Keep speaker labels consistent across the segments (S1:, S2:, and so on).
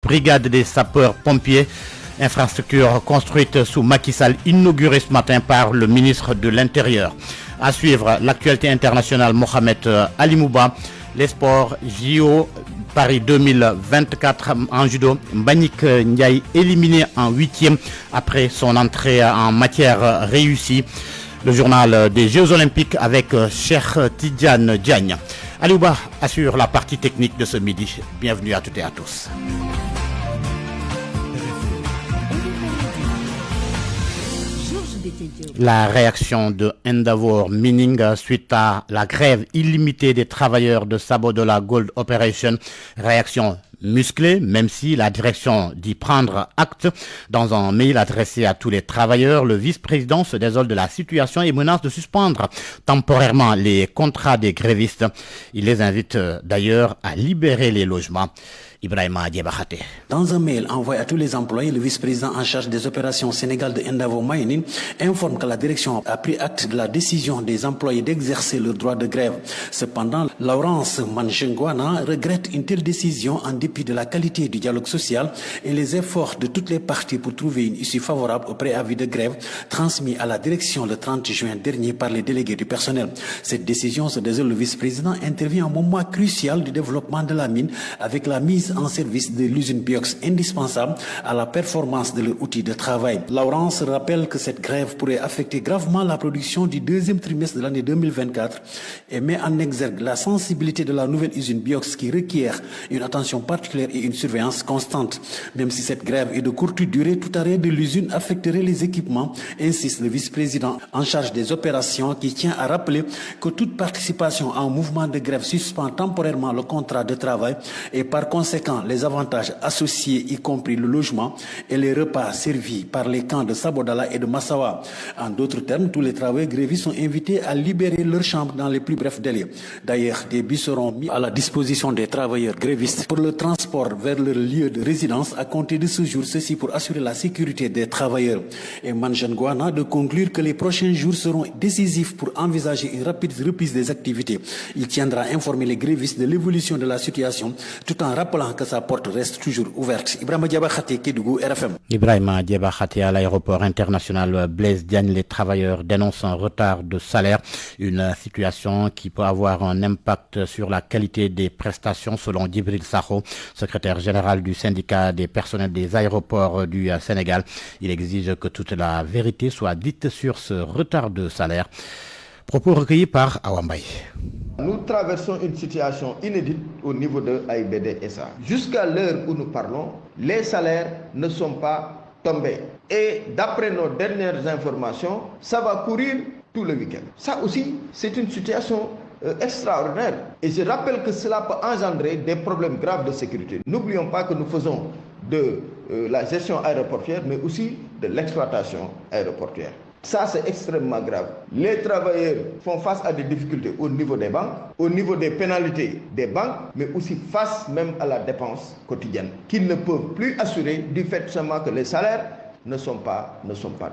S1: Brigade des sapeurs-pompiers, infrastructure construite sous Macky Sall, inaugurée ce matin par le ministre de l'Intérieur. À suivre, l'actualité internationale, Mohamed Ali Mouba, les sports JO Paris 2024 en judo. Mbagnick Ndiaye éliminé en 8e après son entrée en matière réussie. Le journal des Jeux Olympiques avec Cheikh Tidiane Diagne. Aliouba assure la partie technique de ce midi. Bienvenue à toutes et à tous. La réaction de Endeavour Mining suite à la grève illimitée des travailleurs de Sabodala Gold Operation. Réaction musclée, même si la direction dit prendre acte. Dans un mail adressé à tous les travailleurs, le vice-président se désole de la situation et menace de suspendre temporairement les contrats des grévistes. Il les invite d'ailleurs à libérer les logements. Ibrahima Diébakhate.
S2: Dans un mail envoyé à tous les employés, le vice-président en charge des opérations Sénégal de Endeavour Mining informe que la direction a pris acte de la décision des employés d'exercer leur droit de grève. Cependant, Laurence Manchengwana regrette une telle décision en dépit de la qualité du dialogue social et les efforts de toutes les parties pour trouver une issue favorable au préavis de grève transmis à la direction le 30 juin dernier par les délégués du personnel. Cette décision, se désole le vice-président, intervient à un moment crucial du développement de la mine avec la mise en service de l'usine Biox indispensable à la performance de leur outil de travail. Laurence rappelle que cette grève pourrait affecter gravement la production du deuxième trimestre de l'année 2024 et met en exergue la sensibilité de la nouvelle usine Biox qui requiert une attention particulière et une surveillance constante. Même si cette grève est de courte durée, tout arrêt de l'usine affecterait les équipements, insiste le vice-président en charge des opérations qui tient à rappeler que toute participation à un mouvement de grève suspend temporairement le contrat de travail et par conséquent les avantages associés, y compris le logement et les repas servis par les camps de Sabodala et de Massawa. En d'autres termes, tous les travailleurs grévistes sont invités à libérer leurs chambres dans les plus brefs délais. D'ailleurs, des bus seront mis à la disposition des travailleurs grévistes pour le transport vers leur lieu de résidence à compter de ce jour, ceci pour assurer la sécurité des travailleurs. Et Manchengwana de conclure que les prochains jours seront décisifs pour envisager une rapide reprise des activités. Il tiendra à informer les grévistes de l'évolution de la situation tout en rappelant que sa porte reste toujours ouverte. Ibrahima Diébakhate, Kédougou, RFM.
S1: Ibrahima Diébakhate à l'aéroport international Blaise Diagne. Les travailleurs dénoncent un retard de salaire, une situation qui peut avoir un impact sur la qualité des prestations selon Djibril Sakho, secrétaire général du syndicat des personnels des aéroports du Sénégal. Il exige que toute la vérité soit dite sur ce retard de salaire. Propos recueillis par Awambay.
S3: Nous traversons une situation inédite au niveau de AIBD SA. Jusqu'à l'heure où nous parlons, les salaires ne sont pas tombés. Et d'après nos dernières informations, ça va courir tout le week-end. Ça aussi, c'est une situation extraordinaire. Et je rappelle que cela peut engendrer des problèmes graves de sécurité. N'oublions pas que nous faisons de la gestion aéroportuaire, mais aussi de l'exploitation aéroportuaire. Ça, c'est extrêmement grave. Les travailleurs font face à des difficultés au niveau des banques, au niveau des pénalités des banques, mais aussi face même à la dépense quotidienne, qu'ils ne peuvent plus assurer du fait seulement que les salaires ne sont pas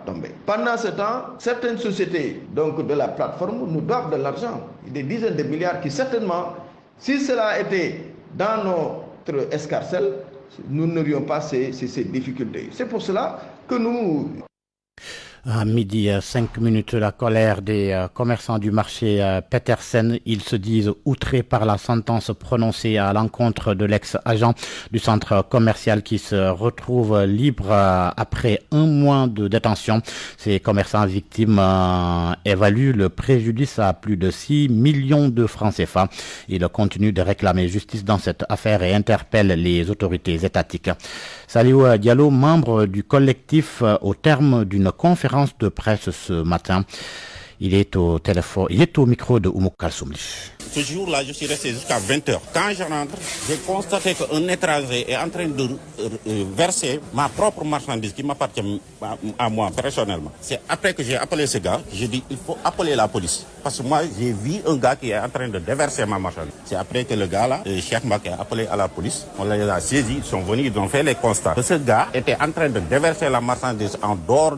S3: tombés. Pendant ce temps, certaines sociétés donc de la plateforme nous doivent de l'argent, des dizaines de milliards qui certainement, si cela était dans notre escarcelle, nous n'aurions pas ces difficultés. C'est pour cela que nous...
S1: À midi 5 minutes, la colère des commerçants du marché Petersen. Ils se disent outrés par la sentence prononcée à l'encontre de l'ex-agent du centre commercial qui se retrouve libre après un mois de détention. Ces commerçants victimes évaluent le préjudice à plus de 6 millions de francs CFA. Ils continuent de réclamer justice dans cette affaire et interpellent les autorités étatiques. Saliou Diallo, membre du collectif, au terme d'une conférence de presse ce matin. Il est au téléphone, il est au micro de Oumou Kalsoumli.
S4: Ce jour-là, je suis resté jusqu'à 20h. Quand je rentre, j'ai constaté qu'un étranger est en train de verser ma propre marchandise qui m'appartient à moi personnellement. C'est après que j'ai appelé ce gars, j'ai dit il faut appeler la police. Parce que moi, j'ai vu un gars qui est en train de déverser ma marchandise. C'est après que le gars là, Cheikh Mbak, a appelé à la police. On les a saisis, ils sont venus, ils ont fait les constats. Que ce gars était en train de déverser la marchandise en dehors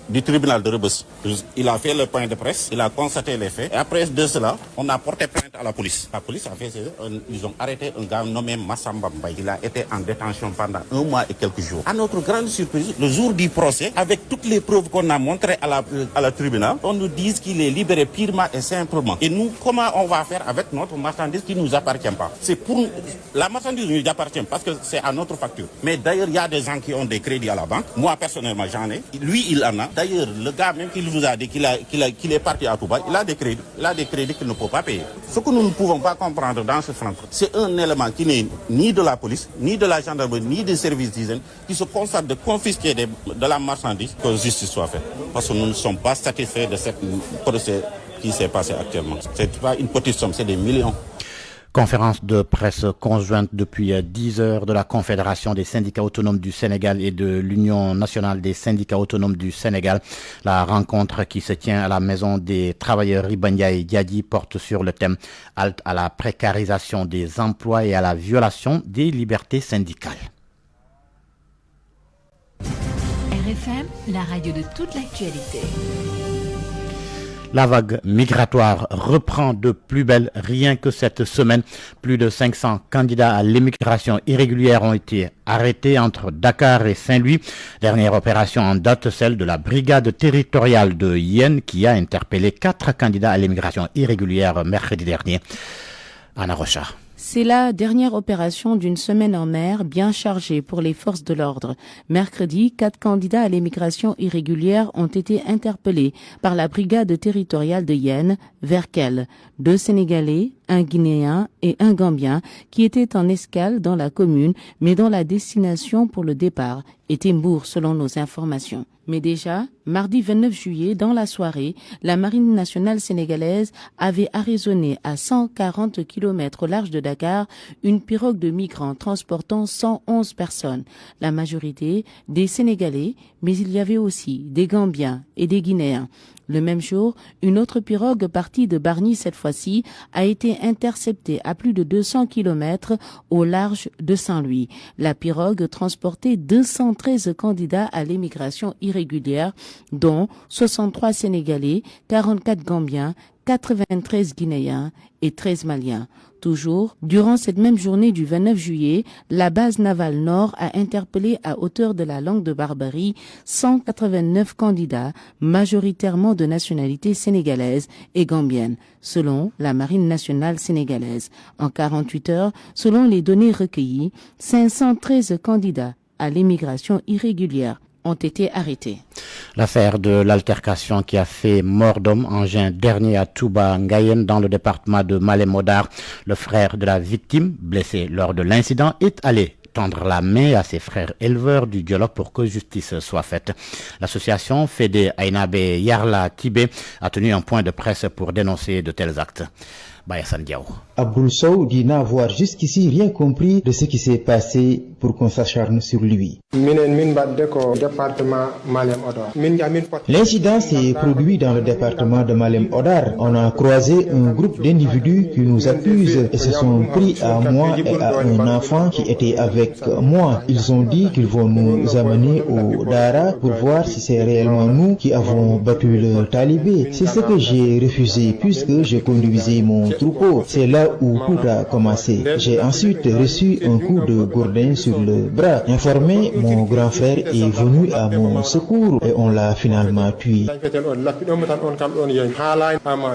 S4: du tribunal de Rebeuss. Je il a fait le point de presse, il a constaté les faits. Et après de cela, on a porté plainte à la police. La police a fait, ils ont arrêté un gars nommé Massamba Mbaye. Il a été en détention pendant 1 mois et quelques jours. À notre grande surprise, le jour du procès, avec toutes les preuves qu'on a montrées à la tribunal, on nous dit qu'il est libéré purement et simplement. Et nous, comment on va faire avec notre marchandise qui ne nous appartient pas? C'est pour la marchandise nous appartient parce que c'est à notre facture. Mais d'ailleurs, il y a des gens qui ont des crédits à la banque. Moi, personnellement, j'en ai. Lui, il en a. D'ailleurs, le gars même qui vous a dit qu'il est parti à Touba, il a des crédits. Il a des crédits qu'il ne peut pas payer. Ce que nous ne pouvons pas comprendre dans ce Francfort, c'est un élément qui n'est ni de la police, ni de la gendarmerie, ni des services d'hygiène, qui se constate de confisquer de la marchandise, que justice soit faite. Parce que nous ne sommes pas satisfaits de cette procès qui s'est passé actuellement. C'est pas une petite somme, c'est des millions.
S1: Conférence de presse conjointe depuis 10 heures de la Confédération des syndicats autonomes du Sénégal et de l'Union nationale des syndicats autonomes du Sénégal. La rencontre qui se tient à la maison des travailleurs Ribania et Diadi porte sur le thème halte à la précarisation des emplois et à la violation des libertés syndicales.
S5: RFM, la radio de toute l'actualité.
S1: La vague migratoire reprend de plus belle. Rien que cette semaine, plus de 500 candidats à l'immigration irrégulière ont été arrêtés entre Dakar et Saint-Louis. Dernière opération en date, celle de la brigade territoriale de Yen qui a interpellé 4 candidats à l'immigration irrégulière mercredi dernier. Anna Rocha.
S6: C'est la dernière opération d'une semaine en mer bien chargée pour les forces de l'ordre. Mercredi, 4 candidats à l'immigration irrégulière ont été interpellés par la brigade territoriale de Yen, Verkel. 2 Sénégalais, un Guinéen et un Gambien qui étaient en escale dans la commune, mais dont la destination pour le départ était Mbour selon nos informations. Mais déjà, mardi 29 juillet, dans la soirée, la Marine nationale sénégalaise avait arraisonné à 140 km au large de Dakar une pirogue de migrants transportant 111 personnes. La majorité des Sénégalais, mais il y avait aussi des Gambiens et des Guinéens. Le même jour, une autre pirogue partie de Bargny cette fois-ci a été interceptée à plus de 200 km au large de Saint-Louis. La pirogue transportait 213 candidats à l'immigration irrégulière, dont 63 Sénégalais, 44 Gambiens, 93 Guinéens et 13 Maliens. Toujours, durant cette même journée du 29 juillet, la base navale Nord a interpellé à hauteur de la Langue de Barbarie 189 candidats, majoritairement de nationalité sénégalaise et gambienne, selon la Marine nationale sénégalaise. En 48 heures, selon les données recueillies, 513 candidats à l'immigration irrégulière ont été arrêtés.
S1: L'affaire de l'altercation qui a fait mort d'homme en juin dernier à Touba Ngayen dans le département de Malem Hodar. Le frère de la victime, blessé lors de l'incident, est allé tendre la main à ses frères éleveurs du dialogue pour que justice soit faite. L'association Fédé Aïnabe Yarla Tibé a tenu un point de presse pour dénoncer de tels actes. Bayasan Diaw.
S7: Abdoul Sow dit n'avoir jusqu'ici rien compris de ce qui s'est passé pour qu'on s'acharne sur lui. L'incident s'est produit dans le département de Malem Hodar. On a croisé un groupe d'individus qui nous accusent et se sont pris à moi et à un enfant qui était avec moi. Ils ont dit qu'ils vont nous amener au Dara pour voir si c'est réellement nous qui avons battu le talibé. C'est ce que j'ai refusé puisque je conduisais mon troupeau. C'est là où tout a commencé. J'ai ensuite reçu un coup de gourdin sur le bras. Informé, mon grand frère est venu à mon secours et on l'a finalement tué.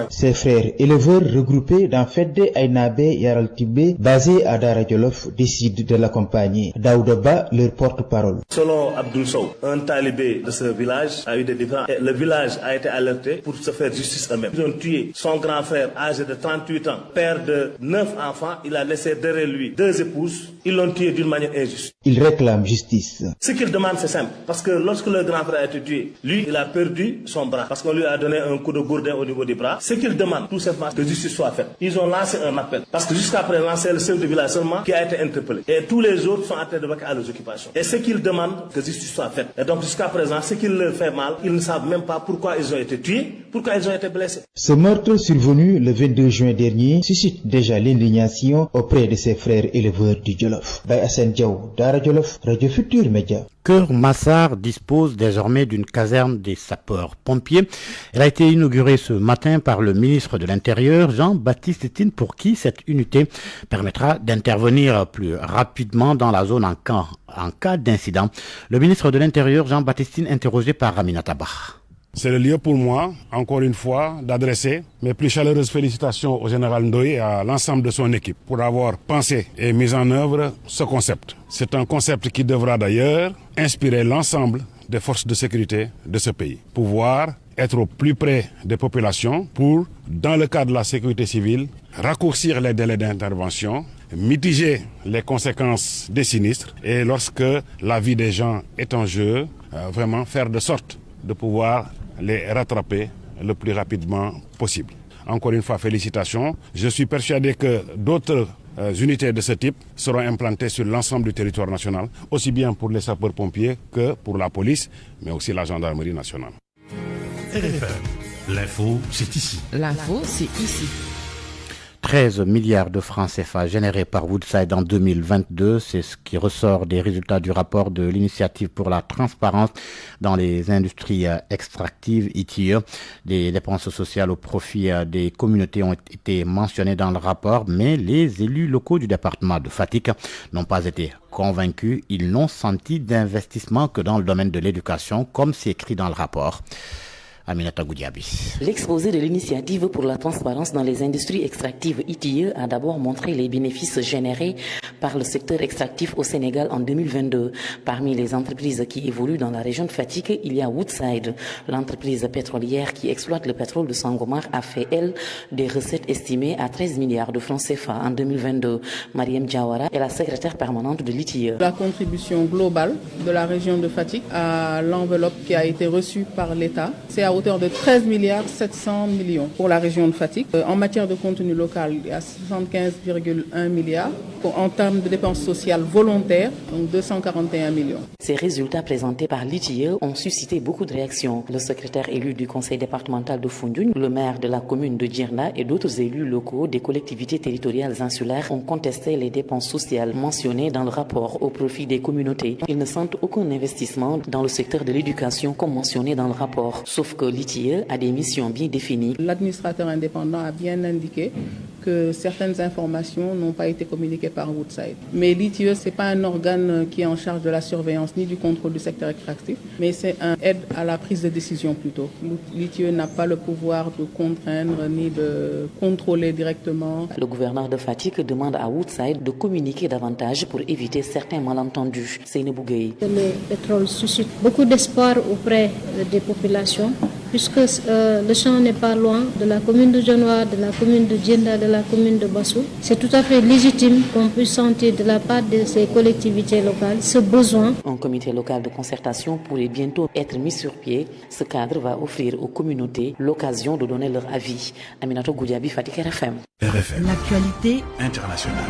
S7: Ses frères éleveurs regroupés dans Fédé Aïnabe Yaral Tibé, basé à Dara Djolof, décident de l'accompagner. Daouda Ba, leur porte-parole.
S8: Selon Abdoul Sow, un talibé de ce village a eu des différends et le village a été alerté pour se faire justice eux-mêmes. Ils ont tué son grand frère âgé de 38 ans, père de 9 enfants. Il a laissé derrière lui 2 épouses. Ils l'ont tué d'une manière injuste.
S7: Il réclame justice.
S8: Ce qu'il demande, c'est simple. Parce que lorsque le grand frère a été tué, lui, il a perdu son bras. Parce qu'on lui a donné un coup de gourdin au niveau du bras. Ce qu'il demande, tout simplement, que justice soit faite. Ils ont lancé un appel. Parce que jusqu'à présent, c'est le chef de village seulement qui a été interpellé. Et tous les autres sont en train de vaquer à leurs occupations. Et ce qu'ils demandent, que justice soit faite. Et donc, jusqu'à présent, ce qui leur fait mal, ils ne savent même pas pourquoi ils ont été tués, pourquoi ils ont été blessés.
S7: Ce meurtre survenu le 22 juin dernier suscite déjà l'indignation auprès de ses frères éleveurs du Djolof. Baye Assane Diaw, Diaw, Dara Jolof, Radio Futur Média.
S1: Keur Massar dispose désormais d'une caserne des sapeurs-pompiers. Elle a été inaugurée ce matin par le ministre de l'Intérieur, Jean-Baptiste Tine, pour qui cette unité permettra d'intervenir plus rapidement dans la zone en cas d'incident. Le ministre de l'Intérieur, Jean-Baptiste Tine, interrogé par Aminata Bah.
S9: C'est le lieu pour moi, encore une fois, d'adresser mes plus chaleureuses félicitations au général Ndoye et à l'ensemble de son équipe pour avoir pensé et mis en œuvre ce concept. C'est un concept qui devra d'ailleurs inspirer l'ensemble des forces de sécurité de ce pays. Pouvoir être au plus près des populations pour, dans le cadre de la sécurité civile, raccourcir les délais d'intervention, mitiger les conséquences des sinistres et lorsque la vie des gens est en jeu, vraiment faire de sorte de pouvoir les rattraper le plus rapidement possible. Encore une fois, félicitations. Je suis persuadé que d'autres unités de ce type seront implantées sur l'ensemble du territoire national, aussi bien pour les sapeurs-pompiers que pour la police, mais aussi la gendarmerie nationale.
S10: RFM, l'info, c'est ici.
S11: L'info, c'est ici.
S1: 13 milliards de francs CFA générés par Woodside en 2022. C'est ce qui ressort des résultats du rapport de l'initiative pour la transparence dans les industries extractives, ITIE. Des dépenses sociales au profit des communautés ont été mentionnées dans le rapport, mais les élus locaux du département de Fatick n'ont pas été convaincus. Ils n'ont senti d'investissement que dans le domaine de l'éducation, comme c'est écrit dans le rapport. Aminata Goudiaby.
S12: L'exposé de l'initiative pour la transparence dans les industries extractives ITIE a d'abord montré les bénéfices générés par le secteur extractif au Sénégal en 2022. Parmi les entreprises qui évoluent dans la région de Fatick, il y a Woodside. L'entreprise pétrolière qui exploite le pétrole de Sangomar a fait, elle, des recettes estimées à 13 milliards de francs CFA en 2022. Mariam Diawara est la secrétaire permanente de l'ITIE.
S13: La contribution globale de la région de Fatick à l'enveloppe qui a été reçue par l'État, c'est à hauteur de 13 milliards 700 millions pour la région de Fatick. En matière de contenu local, il y a 75,1 milliards. En termes de dépenses sociales volontaires, donc 241 millions.
S12: Ces résultats présentés par l'ITIE ont suscité beaucoup de réactions. Le secrétaire élu du conseil départemental de Foundiougne, le maire de la commune de Djirna et d'autres élus locaux des collectivités territoriales insulaires ont contesté les dépenses sociales mentionnées dans le rapport au profit des communautés. Ils ne sentent aucun investissement dans le secteur de l'éducation comme mentionné dans le rapport, sauf que l'ITIE a des missions bien définies.
S13: L'administrateur indépendant a bien indiqué que certaines informations n'ont pas été communiquées par Woodside. Mais l'ITIE, ce n'est pas un organe qui est en charge de la surveillance ni du contrôle du secteur extractif, mais c'est un aide à la prise de décision plutôt. L'ITIE n'a pas le pouvoir de contraindre ni de contrôler directement.
S12: Le gouverneur de Fatick demande à Woodside de communiquer davantage pour éviter certains malentendus. Seynabou Gueye.
S14: Le pétrole suscite beaucoup d'espoir auprès des populations, puisque le champ n'est pas loin de la commune de Dionewar, de la commune de Djenda, de la commune de Bassou. C'est tout à fait légitime qu'on puisse sentir de la part de ces collectivités locales ce besoin.
S12: Un comité local de concertation pourrait bientôt être mis sur pied. Ce cadre va offrir aux communautés l'occasion de donner leur avis. Aminato Goudiaby, Fatick RFM.
S10: RFM.
S5: L'actualité
S10: internationale.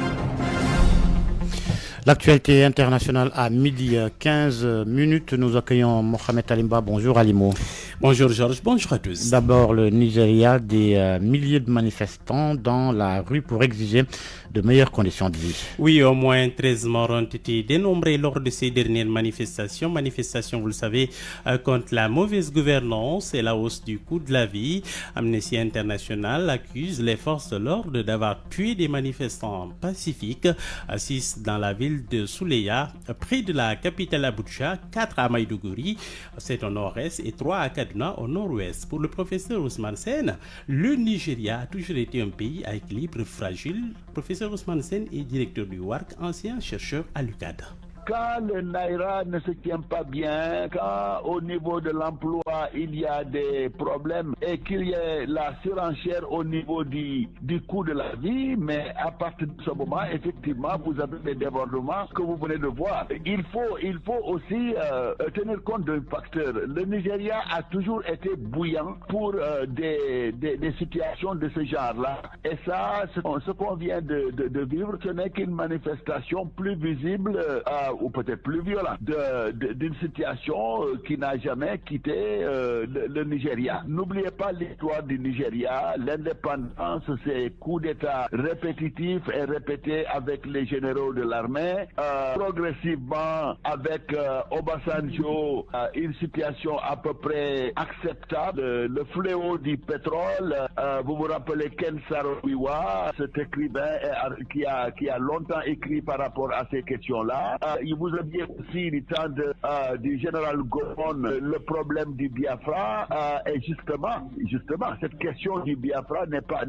S1: L'actualité internationale à midi 15 minutes. Nous accueillons Mohamed Alimba. Bonjour Alimo.
S15: Bonjour Georges, bonjour à tous.
S1: D'abord le Nigeria, des milliers de manifestants dans la rue pour exiger de meilleures conditions de vie.
S15: Oui, au moins 13 morts ont été dénombrés lors de ces dernières manifestations. Manifestations, vous le savez, contre la mauvaise gouvernance et la hausse du coût de la vie. Amnesty International accuse les forces de l'ordre d'avoir tué des manifestants pacifiques. 6 dans la ville de Souleya, près de la capitale Abuja, 4 à Maïdougouri, c'est au nord-est, et 3 à Kaduna au nord-ouest. Pour le professeur Ousmane Sène, le Nigeria a toujours été un pays à équilibre fragile. Professeur Ousmane Sène est directeur du WARC, ancien chercheur à l'UCAD.
S16: Quand le Naira ne se tient pas bien, quand au niveau de l'emploi il y a des problèmes et qu'il y ait la surenchère au niveau du coût de la vie, mais à partir de ce moment, effectivement, vous avez des débordements que vous venez de voir. Il faut aussi tenir compte d'un facteur. Le Nigeria a toujours été bouillant pour des situations de ce genre-là. Et ça, ce qu'on vient de vivre, ce n'est qu'une manifestation plus visible ou peut-être plus violent d'une situation qui n'a jamais quitté le Nigeria. N'oubliez pas l'histoire du Nigeria. L'indépendance, c'est coups d'État répétitifs et répétés avec les généraux de l'armée. Progressivement, avec Obasanjo, une situation à peu près acceptable. Le fléau du pétrole, vous vous rappelez Ken Saro-Wiwa, cet écrivain qui a longtemps écrit par rapport à ces questions-là. Vous aviez aussi du temps du général Gowon, le problème du Biafra, et justement, cette question du Biafra n'est pas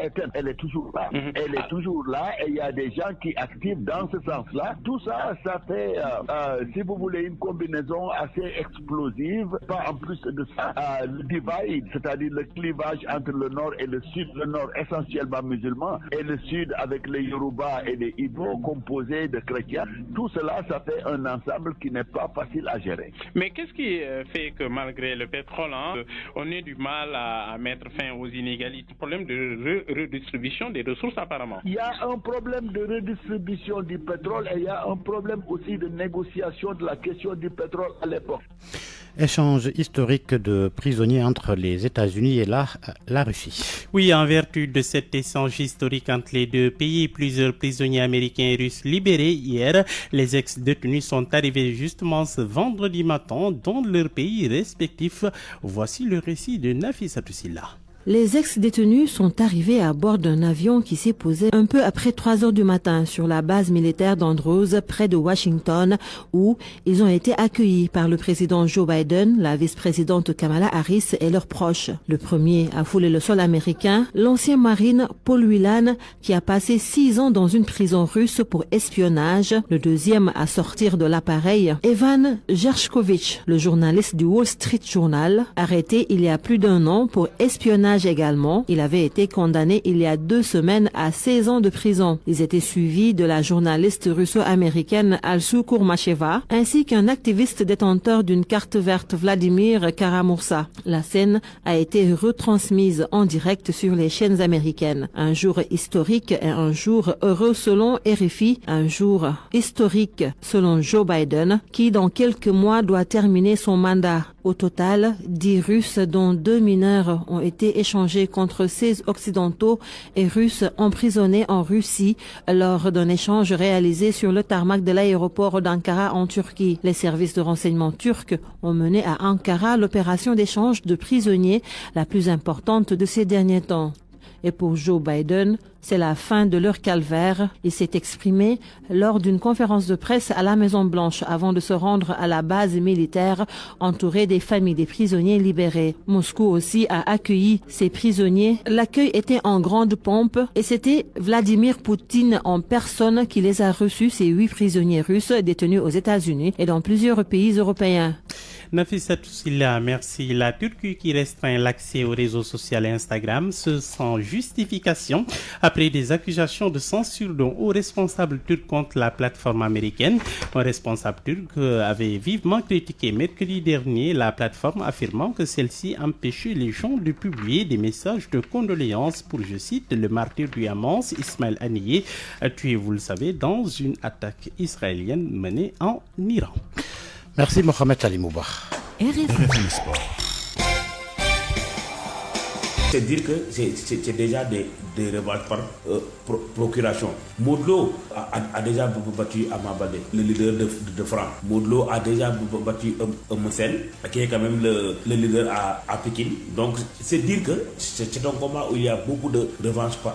S16: éteinte. Elle est toujours là. Elle est toujours là, et il y a des gens qui activent dans ce sens-là. Tout ça, ça fait, si vous voulez, une combinaison assez explosive. Pas en plus de ça, le divide, c'est-à-dire le clivage entre le nord et le sud, le nord essentiellement musulman, et le sud avec les Yoruba et les Igbo composés de chrétiens. Tout cela, ça fait un ensemble qui n'est pas facile à gérer.
S10: Mais qu'est-ce qui fait que malgré le pétrole, on ait du mal à mettre fin aux inégalités? Problème de redistribution des ressources apparemment.
S16: Il y a un problème de redistribution du pétrole et il y a un problème aussi de négociation de la question du pétrole à l'époque.
S1: Échange historique de prisonniers entre les États-Unis et la Russie.
S15: Oui, en vertu de cet échange historique entre les deux pays, plusieurs prisonniers américains et russes libérés hier. Les ex-détenus sont arrivés justement ce vendredi matin dans leurs pays respectifs. Voici le récit de Nafissatou Silla.
S11: Les ex-détenus sont arrivés à bord d'un avion qui s'est posé un peu après 3 heures du matin sur la base militaire d'Andrews, près de Washington, où ils ont été accueillis par le président Joe Biden, la vice-présidente Kamala Harris et leurs proches. Le premier a foulé le sol américain, l'ancien marine Paul Whelan, qui a passé 6 ans dans une prison russe pour espionnage. Le deuxième à sortir de l'appareil, Evan Gershkovich, le journaliste du Wall Street Journal, arrêté il y a plus d'1 an pour espionnage également. Il avait été condamné il y a 2 semaines à 16 ans de prison. Ils étaient suivis de la journaliste russo-américaine Alsu Kourmacheva ainsi qu'un activiste détenteur d'une carte verte, Vladimir Karamursa. La scène a été retransmise en direct sur les chaînes américaines. Un jour historique et un jour heureux selon RFI. Un jour historique selon Joe Biden qui dans quelques mois doit terminer son mandat. Au total, 10 Russes dont 2 mineurs ont été échangés contre 16 Occidentaux et Russes emprisonnés en Russie lors d'un échange réalisé sur le tarmac de l'aéroport d'Ankara en Turquie. Les services de renseignement turcs ont mené à Ankara l'opération d'échange de prisonniers la plus importante de ces derniers temps. Et pour Joe Biden, c'est la fin de leur calvaire. Il s'est exprimé lors d'une conférence de presse à la Maison-Blanche avant de se rendre à la base militaire entouré des familles des prisonniers libérés. Moscou aussi a accueilli ces prisonniers. L'accueil était en grande pompe et c'était Vladimir Poutine en personne qui les a reçus, ces 8 prisonniers russes détenus aux États-Unis et dans plusieurs pays européens.
S15: Nafissatou Silla, merci. La Turquie qui restreint l'accès au réseau social Instagram sans justification après des accusations de censure d'un haut responsable turc contre la plateforme américaine. Un responsable turc avait vivement critiqué mercredi dernier la plateforme affirmant que celle-ci empêchait les gens de publier des messages de condoléances pour, je cite, le martyr du Hamas, Ismail Haniyeh, tué, vous le savez, dans une attaque israélienne menée en Iran.
S1: Merci Mohamed Ali Mouba.
S17: RFM Sport. C'est dire que c'est déjà des revanches par procuration. Modlo a déjà battu Amabade, le leader de France. Modlo a déjà battu Moussel, qui est quand même le leader à Pékin. Donc c'est dire que c'est un combat où il y a beaucoup de revanches par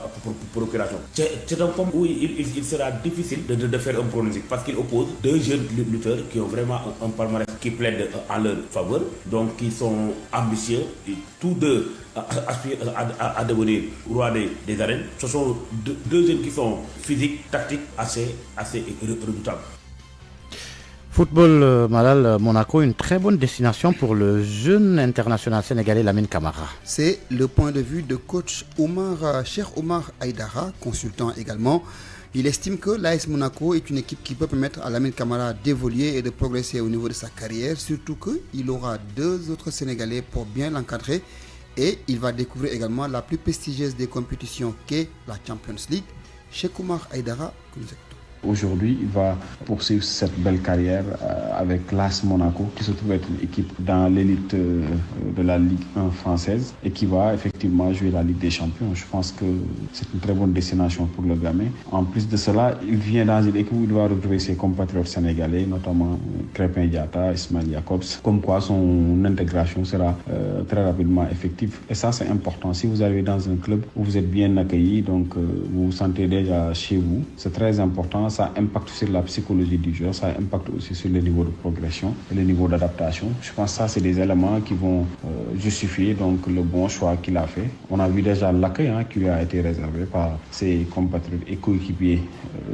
S17: procuration. C'est un combat où il sera difficile de faire un pronostic parce qu'il oppose 2 jeunes lutteurs qui ont vraiment un palmarès qui plaide en leur faveur, donc qui sont ambitieux, et tous deux aspirent à devenir roi des arènes. Ce sont deux jeunes qui sont physiques, tactiques, assez redoutables.
S1: Football, Malal, Monaco, une très bonne destination pour le jeune international sénégalais Lamine Camara.
S18: C'est le point de vue de coach Cheikh Omar Aïdara, consultant également. Il estime que l'AS Monaco est une équipe qui peut permettre à Lamine Camara d'évoluer et de progresser au niveau de sa carrière, surtout qu'il aura 2 autres Sénégalais pour bien l'encadrer et il va découvrir également la plus prestigieuse des compétitions qu'est la Champions League. Cheikh Omar Aïdara, que nous écoutons.
S19: Aujourd'hui, il va poursuivre cette belle carrière avec l'AS Monaco, qui se trouve être une équipe dans l'élite de la Ligue 1 française et qui va effectivement jouer la Ligue des Champions. Je pense que c'est une très bonne destination pour le gamin. En plus de cela, il vient dans une équipe où il va retrouver ses compatriotes sénégalais, notamment Crépin Diatta, Ismail Jacobs, comme quoi son intégration sera très rapidement effective. Et ça, c'est important. Si vous arrivez dans un club où vous êtes bien accueilli, donc vous vous sentez déjà chez vous, c'est très important. Ça impacte sur la psychologie du joueur, ça impacte aussi sur le niveau de progression et le niveau d'adaptation. Je pense que ça, c'est des éléments qui vont justifier donc le bon choix qu'il a fait. On a vu déjà l'accueil qui lui a été réservé par ses compatriotes et coéquipiers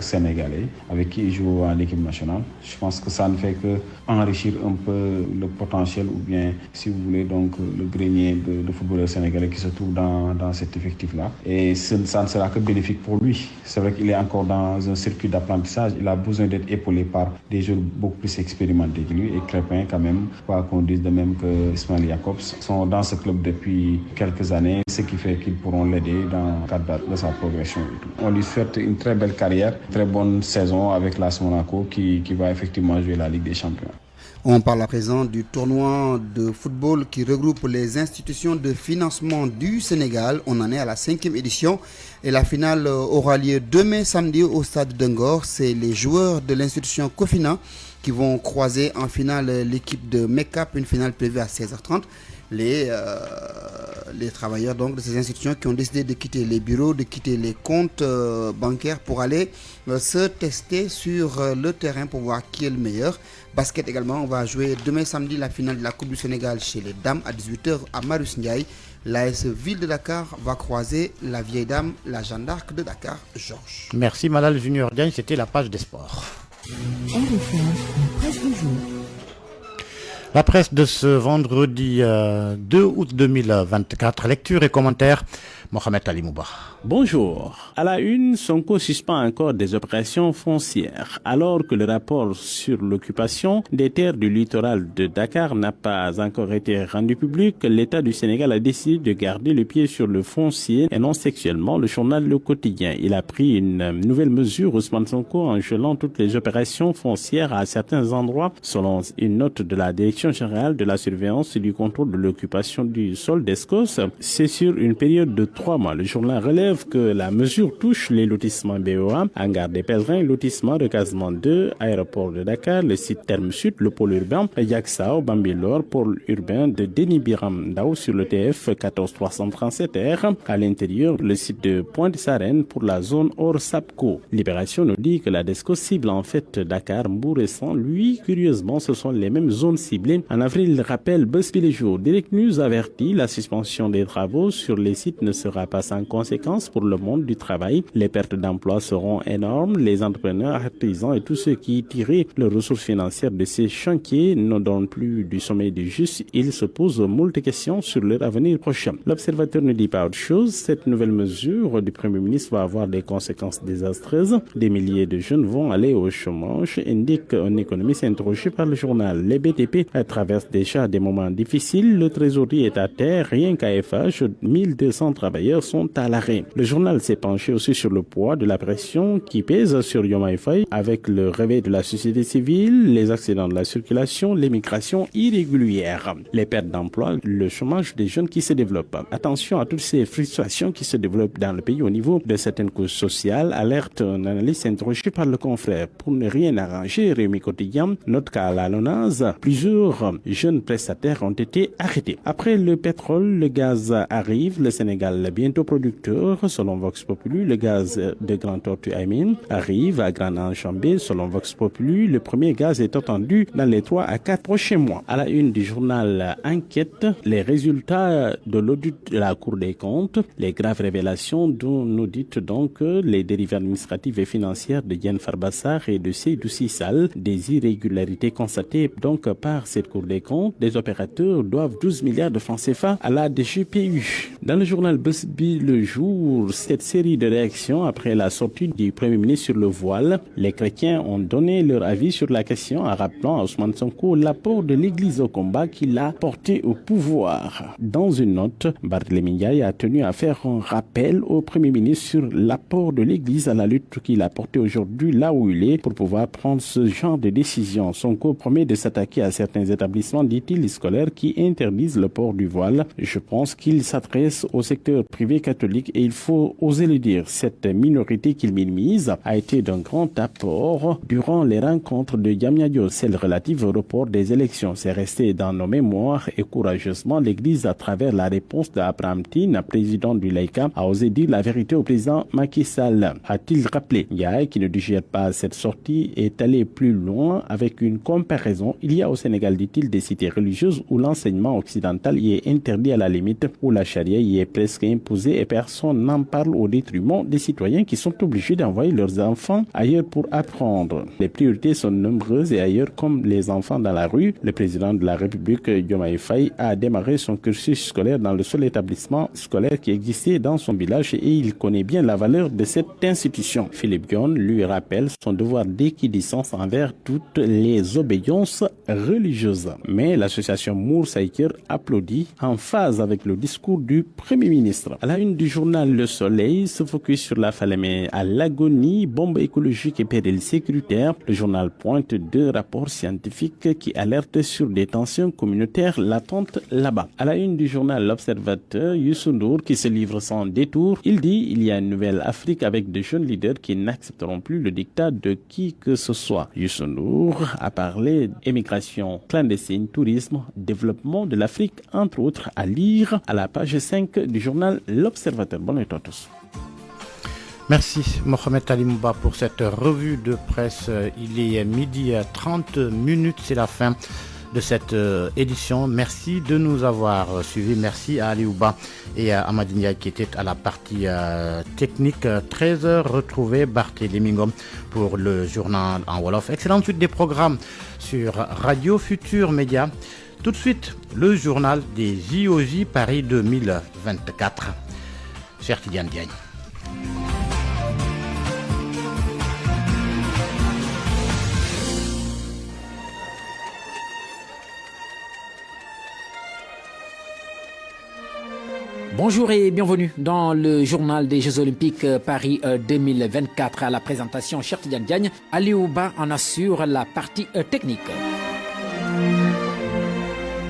S19: sénégalais avec qui il joue en équipe nationale. Je pense que ça ne fait que enrichir un peu le potentiel ou bien, si vous voulez, donc le grenier de footballeurs sénégalais qui se trouve dans cet effectif-là. Et ça ne sera que bénéfique pour lui. C'est vrai qu'il est encore dans un circuit d'apprentissage. Il a besoin d'être épaulé par des joueurs beaucoup plus expérimentés que lui. Et Crépin, quand même, quoi qu'on dise de même que Ismail Jacobs, sont dans ce club depuis quelques années, ce qui fait qu'ils pourront l'aider dans le cadre de sa progression. On lui souhaite une très belle carrière, très bonne saison avec l'AS Monaco qui va effectivement jouer la Ligue des Champions.
S18: On parle à présent du tournoi de football qui regroupe les institutions de financement du Sénégal. On en est à la 5e édition et la finale aura lieu demain samedi au stade de Ngor. C'est les joueurs de l'institution Cofina qui vont croiser en finale l'équipe de Mekap, une finale prévue à 16h30. Les travailleurs donc de ces institutions qui ont décidé de quitter les bureaux, de quitter les comptes bancaires pour aller se tester sur le terrain pour voir qui est le meilleur. Basket également, on va jouer demain samedi la finale de la Coupe du Sénégal chez les dames à 18h à Marius Ndiaye. L'AS Ville de Dakar va croiser la vieille dame, la Jeanne d'Arc de Dakar, Georges.
S1: Merci Malal Junior Diagne, c'était la page des sports. La presse de ce vendredi 2 août 2024, lecture et commentaires, Mohamed Ali Mouba.
S15: Bonjour. À la une, Sonko suspend encore des opérations foncières. Alors que le rapport sur l'occupation des terres du littoral de Dakar n'a pas encore été rendu public, l'État du Sénégal a décidé de garder le pied sur le foncier et non sexuellement le journal Le Quotidien. Il a pris une nouvelle mesure, Ousmane Sonko, en gelant toutes les opérations foncières à certains endroits, selon une note de la Direction générale de la surveillance et du contrôle de l'occupation du sol d'Escos. C'est sur une période de 3 mois. Le journal relève que la mesure touche les lotissements BOA, hangar des pèlerins, lotissement Recasement 2, aéroport de Dakar, le site Terme Sud, le pôle urbain, Yaksao, Bambilor, pôle urbain de Denis Biram Dao sur le TF 14337R, à l'intérieur, le site de Pointe-Sarène pour la zone hors Sapco. Libération nous dit que la DESCO cible en fait Dakar, Mbour et San. Lui, curieusement, ce sont les mêmes zones ciblées. En avril, il rappelle Busby les jours. Direct News avertit, la suspension des travaux sur les sites ne sera pas sans conséquence pour le monde du travail. Les pertes d'emploi seront énormes. Les entrepreneurs, artisans et tous ceux qui tiraient leurs ressources financières de ces chantiers ne donnent plus du sommeil du juste. Ils se posent moult questions sur leur avenir prochain. L'observateur ne dit pas autre chose. Cette nouvelle mesure du Premier ministre va avoir des conséquences désastreuses. Des milliers de jeunes vont aller au chômage, indique un économiste interrogé par le journal. Les BTP traversent déjà des moments difficiles. Le trésorier est à terre. Rien qu'à FH, 1200 travailleurs sont à l'arrêt. Le journal s'est penché aussi sur le poids de la pression qui pèse sur Diomaye Faye avec le réveil de la société civile, les accidents de la circulation, l'émigration irrégulière, les pertes d'emploi, le chômage des jeunes qui se développe. Attention à toutes ces frustrations qui se développent dans le pays au niveau de certaines causes sociales, alerte un analyste interrogé par le confrère. Pour ne rien arranger, Rémi Quotidien note qu'à la Lonase, plusieurs jeunes prestataires ont été arrêtés. Après le pétrole, le gaz arrive, le Sénégal bientôt producteur, selon Vox Populi, le gaz de Grand Tortue Amin arrive à Grand Enjambé, selon Vox Populi, le premier gaz est attendu dans les 3 à 4 prochains mois. À la une du journal Enquête, les résultats de l'audit de la Cour des comptes, les graves révélations dont nous dites donc les dérives administratives et financières de Yann Farbassar et de Seydou Sissal, des irrégularités constatées donc par cette Cour des comptes. Des opérateurs doivent 12 milliards de francs CFA à la DGPU.
S20: Dans le journal Besbi Le Jour, cette série de réactions après la sortie du Premier ministre sur le voile, les chrétiens ont donné leur avis sur la question en rappelant à Ousmane Sonko l'apport de l'Église au combat qu'il a porté au pouvoir. Dans une note, Barthélémy Ndiaye a tenu à faire un rappel au Premier ministre sur l'apport de l'Église à la lutte qu'il a portée aujourd'hui là où il est pour pouvoir prendre ce genre de décision. Sonko promet de s'attaquer à certains établissements, dit-il, scolaires qui interdisent le port du voile. Je pense qu'il s'adresse au secteur privé catholique et il faut oser le dire. Cette minorité qu'il minimise a été d'un grand apport durant les rencontres de Diamniadio, celle relative au report des élections. C'est resté dans nos mémoires et courageusement l'Église, à travers la réponse d'Abraham Tine, président du Laïka, a osé dire la vérité au président Macky Sall, a-t-il rappelé. Ndiaye, qui ne digère pas cette sortie, est allé plus loin avec une comparaison. Il y a au Sénégal, dit-il, des cités religieuses où l'enseignement occidental y est interdit à la limite, où la charia y est presque imposée et personne n'en parle au détriment des citoyens qui sont obligés d'envoyer leurs enfants ailleurs pour apprendre. Les priorités sont nombreuses et ailleurs, comme les enfants dans la rue. Le président de la République, Diomaye Faye, a démarré son cursus scolaire dans le seul établissement scolaire qui existait dans son village et il connaît bien la valeur de cette institution. Philippe Dion lui rappelle son devoir d'équidistance envers toutes les obédiences religieuses. Mais l'association Mour Saïkir applaudit en phase avec le discours du Premier ministre. À la une du journal Le Soleil se focus sur la Falémé à l'agonie, bombe écologique et péril sécuritaire. Le journal pointe 2 rapports scientifiques qui alertent sur des tensions communautaires latentes là-bas. À la une du journal L'Observateur, Youssou N'Dour qui se livre sans détour. Il dit il y a une nouvelle Afrique avec de jeunes leaders qui n'accepteront plus le dictat de qui que ce soit. Youssou N'Dour a parlé d'émigration clandestine, tourisme, développement de l'Afrique, entre autres, à lire à la page 5 du journal L'Observateur. Bonne nuit à tous.
S1: Merci Mohamed Ali Mouba pour cette revue de presse. Il est midi 30 minutes, c'est la fin de cette édition. Merci de nous avoir suivis. Merci à Ali Ouba et à Amadi Ndiaye qui étaient à la partie technique. 13h, retrouvez Barthélémy Ngom pour le journal en Wolof. Excellente suite des programmes sur Radio Futur Média. Tout de suite, le journal des JOJ Paris 2024. Cher Tidiane Diagne.
S21: Bonjour et bienvenue dans le journal des Jeux Olympiques Paris 2024. À la présentation, Cher Tidiane Diagne, Ali Ouba en assure la partie technique.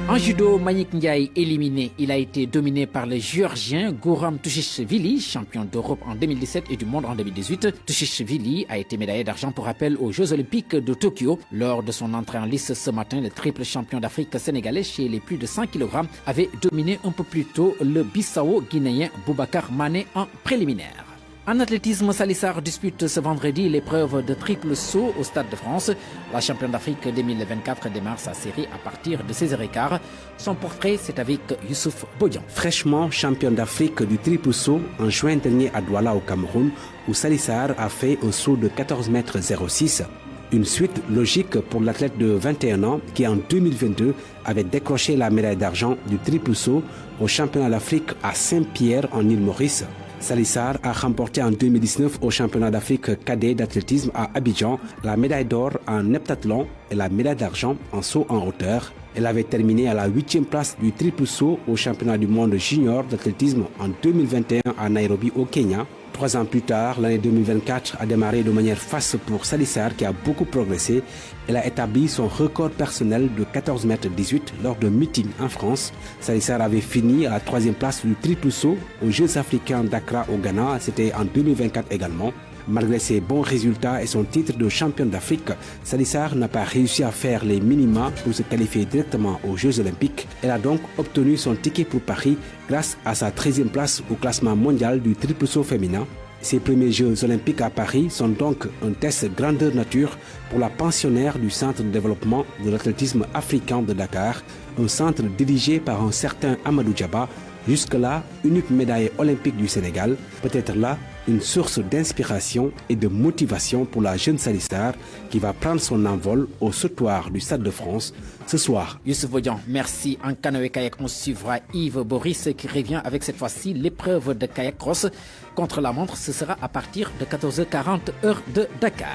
S21: En judo, Manick Ndiaye éliminé. Il a été dominé par le Géorgien Goran Tushishvili, champion d'Europe en 2017 et du monde en 2018. Tushishvili a été médaillé d'argent pour rappel aux Jeux Olympiques de Tokyo. Lors de son entrée en lice ce matin, le triple champion d'Afrique sénégalais chez les plus de 100 kg avait dominé un peu plus tôt le Bissau-guinéen Boubacar Mané en préliminaire. En athlétisme, Salissar dispute ce vendredi l'épreuve de triple saut au Stade de France. La championne d'Afrique 2024 démarre sa série à partir de 16h15. Son portrait, c'est avec Youssouf Bodian.
S22: Fraîchement championne d'Afrique du triple saut en juin dernier à Douala au Cameroun, où Salissar a fait un saut de 14,06 m. Une suite logique pour l'athlète de 21 ans qui en 2022 avait décroché la médaille d'argent du triple saut au championnat d'Afrique à Saint-Pierre en Île-Maurice. Salissar a remporté en 2019 au championnat d'Afrique cadet d'athlétisme à Abidjan la médaille d'or en heptathlon et la médaille d'argent en saut en hauteur. Elle avait terminé à la 8e place du triple saut au championnat du monde junior d'athlétisme en 2021 à Nairobi au Kenya. 3 ans plus tard, l'année 2024 a démarré de manière faste pour Salissar qui a beaucoup progressé. Elle a établi son record personnel de 14,18 m lors d'un meeting en France. Salissar avait fini à la 3e place du triple saut aux Jeux africains d'Accra au Ghana. C'était en 2024 également. Malgré ses bons résultats et son titre de championne d'Afrique, Salissar n'a pas réussi à faire les minima pour se qualifier directement aux Jeux Olympiques. Elle a donc obtenu son ticket pour Paris grâce à sa 13e place au classement mondial du triple saut féminin. Ces premiers Jeux Olympiques à Paris sont donc un test grandeur nature pour la pensionnaire du Centre de développement de l'athlétisme africain de Dakar, un centre dirigé par un certain Amadou Djaba, jusque-là unique médaille olympique du Sénégal. Peut-être là une source d'inspiration et de motivation pour la jeune Salissar qui va prendre son envol au sautoir du Stade de France ce soir.
S21: Youssouf Bodian, merci. En canoë-kayak, on suivra Yves Boris qui revient avec cette fois-ci l'épreuve de kayak cross contre la montre. Ce sera à partir de 14h40 heure de Dakar.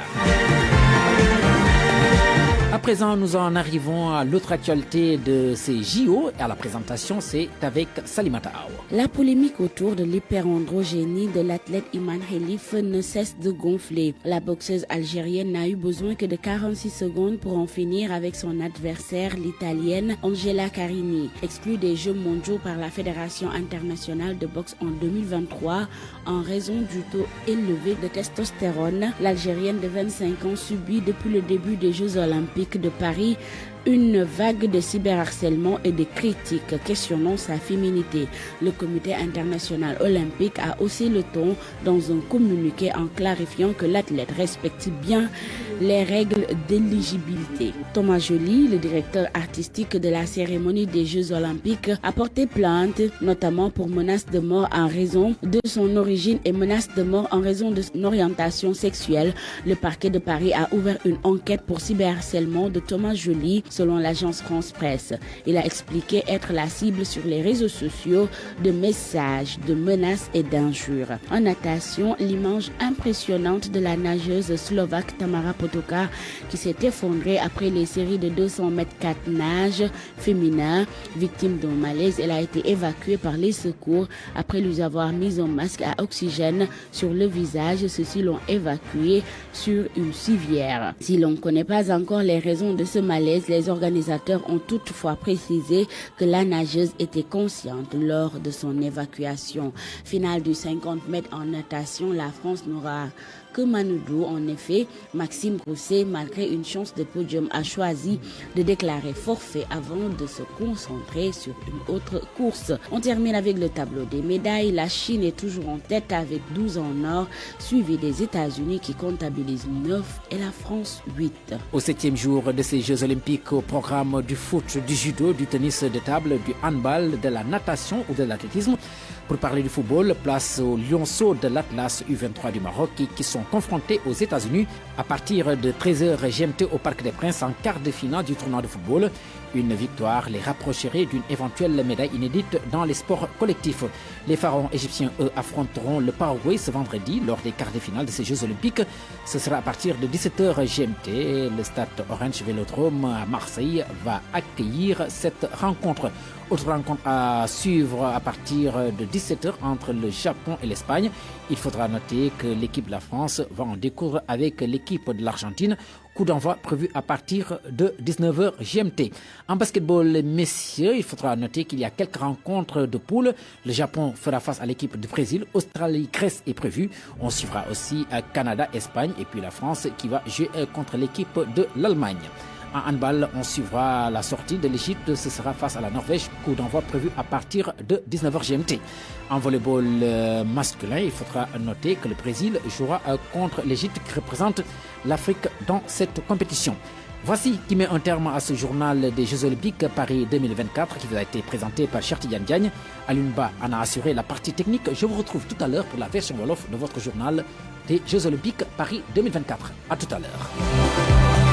S21: À présent, nous en arrivons à l'autre actualité de ces JO. Et à la présentation, c'est avec Salimata Aou.
S2: La polémique autour de l'hyperandrogénie de l'athlète Iman Khelif ne cesse de gonfler. La boxeuse algérienne n'a eu besoin que de 46 secondes pour en finir avec son adversaire, l'italienne Angela Carini. Exclue des Jeux mondiaux par la Fédération internationale de boxe en 2023 en raison du taux élevé de testostérone, l'Algérienne de 25 ans subit depuis le début des Jeux olympiques de Paris une vague de cyberharcèlement et de critiques questionnant sa féminité. Le comité international olympique a haussé le ton dans un communiqué en clarifiant que l'athlète respecte bien les règles d'éligibilité. Thomas Joly, le directeur artistique de la cérémonie des Jeux olympiques, a porté plainte, notamment pour menace de mort en raison de son origine et menace de mort en raison de son orientation sexuelle. Le parquet de Paris a ouvert une enquête pour cyberharcèlement de Thomas Joly, selon l'agence France Presse. Il a expliqué être la cible sur les réseaux sociaux de messages, de menaces et d'injures. En natation, l'image impressionnante de la nageuse slovaque Tamara Potoka qui s'est effondrée après les séries de 200 mètres 4 nage féminin. Victime d'un malaise, elle a été évacuée par les secours après lui avoir mis un masque à oxygène sur le visage. Ceux-ci l'ont évacuée sur une civière. Si l'on ne connaît pas encore les raisons de ce malaise, les organisateurs ont toutefois précisé que la nageuse était consciente lors de son évacuation. Finale du 50 mètres en natation, la France n'aura que Manoudou. En effet, Maxime Grousset, malgré une chance de podium, a choisi de déclarer forfait avant de se concentrer sur une autre course. On termine avec le tableau des médailles. La Chine est toujours en tête avec 12 en or, suivi des États-Unis qui comptabilisent 9 et la France 8.
S21: Au 7e jour de ces Jeux olympiques, au programme du foot, du judo, du tennis de table, du handball, de la natation ou de l'athlétisme. Pour parler du football, place aux lionceaux de l'Atlas U23 du Maroc qui sont confrontés aux États-Unis à partir de 13h GMT au Parc des Princes en quart de finale du tournoi de football. Une victoire les rapprocherait d'une éventuelle médaille inédite dans les sports collectifs. Les pharaons égyptiens, eux, affronteront le Paraguay ce vendredi lors des quarts de finale de ces Jeux olympiques. Ce sera à partir de 17h GMT. Le stade Orange Vélodrome à Marseille va accueillir cette rencontre. Autre rencontre à suivre à partir de 17h entre le Japon et l'Espagne. Il faudra noter que l'équipe de la France va en découdre avec l'équipe de l'Argentine. Coup d'envoi prévu à partir de 19h GMT. En basketball, messieurs, il faudra noter qu'il y a quelques rencontres de poule. Le Japon fera face à l'équipe du Brésil. Australie-Grèce est prévue. On suivra aussi Canada-Espagne et puis la France qui va jouer contre l'équipe de l'Allemagne. En handball, on suivra la sortie de l'Égypte. Ce sera face à la Norvège. Coup d'envoi prévu à partir de 19h GMT. En volleyball masculin, il faudra noter que le Brésil jouera contre l'Égypte qui représente l'Afrique dans cette compétition. Voici qui met un terme à ce journal des Jeux Olympiques Paris 2024 qui vous a été présenté par Chertidiane Diagne. Alunba en a assuré la partie technique. Je vous retrouve tout à l'heure pour la version Wolof de votre journal des Jeux Olympiques Paris 2024. À tout à l'heure.